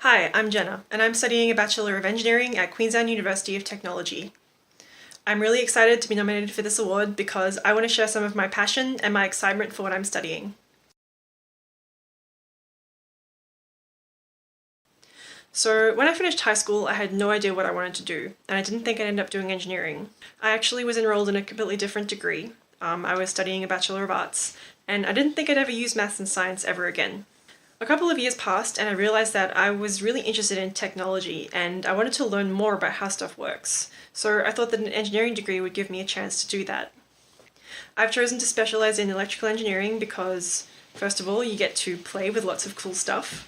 Hi, I'm Jenna, and I'm studying a Bachelor of Engineering at Queensland University of Technology. I'm really excited to be nominated for this award because I want to share some of my passion and my excitement for what I'm studying. So when I finished high school, I had no idea what I wanted to do, and I didn't think I'd end up doing engineering. I actually was enrolled in a completely different degree. I was studying a Bachelor of Arts, and I didn't think I'd ever use maths and science ever again. A couple of years passed and I realized that I was really interested in technology and I wanted to learn more about how stuff works. So I thought that an engineering degree would give me a chance to do that. I've chosen to specialize in electrical engineering because, first of all, you get to play with lots of cool stuff.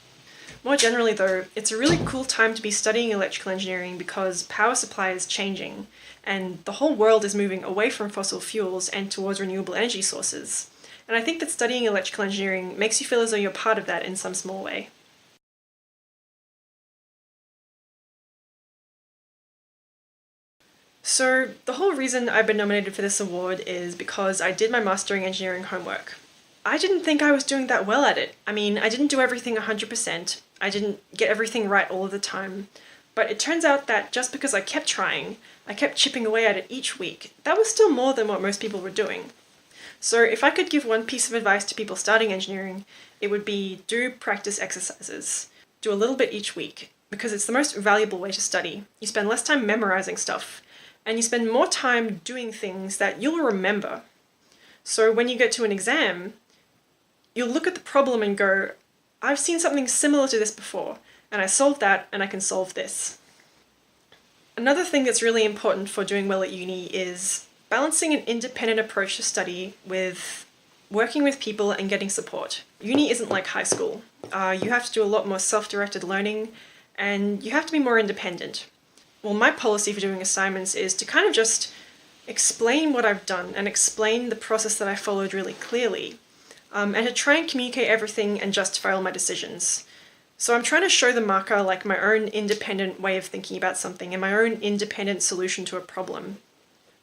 More generally though, it's a really cool time to be studying electrical engineering because power supply is changing and the whole world is moving away from fossil fuels and towards renewable energy sources. And I think that studying electrical engineering makes you feel as though you're part of that in some small way. So the whole reason I've been nominated for this award is because I did my mastering engineering homework. I didn't think I was doing that well at it. I mean, I didn't do everything 100%, I didn't get everything right all of the time, but it turns out that just because I kept trying, I kept chipping away at it each week, that was still more than what most people were doing. So if I could give one piece of advice to people starting engineering, it would be do practice exercises. Do a little bit each week, because it's the most valuable way to study. You spend less time memorizing stuff, and you spend more time doing things that you'll remember. So when you get to an exam, you'll look at the problem and go, I've seen something similar to this before, and I solved that, and I can solve this. Another thing that's really important for doing well at uni is balancing an independent approach to study with working with people and getting support. Uni isn't like high school. You have to do a lot more self-directed learning and you have to be more independent. Well, my policy for doing assignments is to kind of just explain what I've done and explain the process that I followed really clearly, and to try and communicate everything and justify all my decisions. So I'm trying to show the marker like my own independent way of thinking about something and my own independent solution to a problem.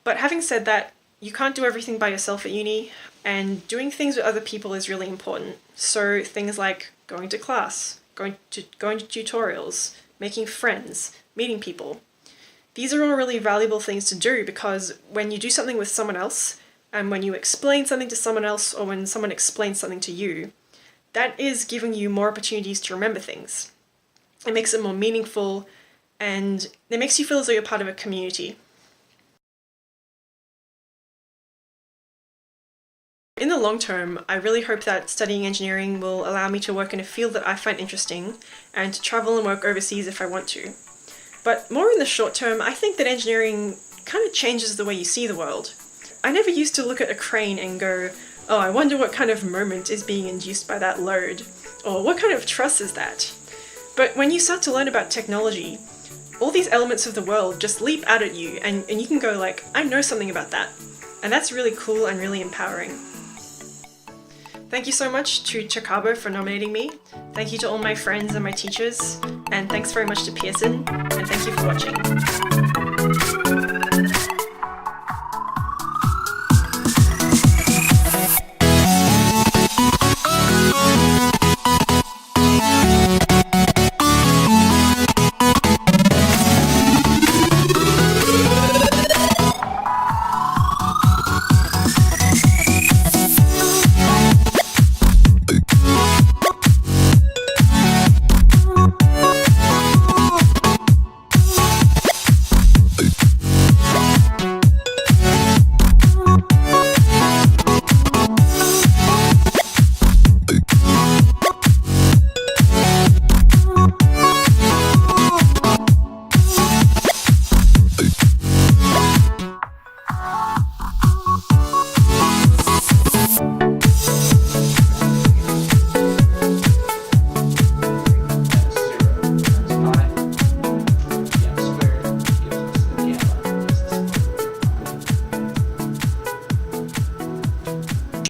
But having said that, you can't do everything by yourself at uni, and doing things with other people is really important. So things like going to class, going to tutorials, making friends, meeting people. These are all really valuable things to do because when you do something with someone else, and when you explain something to someone else, or when someone explains something to you, that is giving you more opportunities to remember things. It makes it more meaningful, and it makes you feel as though you're part of a community. In the long term, I really hope that studying engineering will allow me to work in a field that I find interesting and to travel and work overseas if I want to. But more in the short term, I think that engineering kind of changes the way you see the world. I never used to look at a crane and go, oh, I wonder what kind of moment is being induced by that load, or what kind of truss is that? But when you start to learn about technology, all these elements of the world just leap out at you and you can go like, I know something about that. And that's really cool and really empowering. Thank you so much to Tuquabo for nominating me, thank you to all my friends and my teachers, and thanks very much to Pearson, and thank you for watching.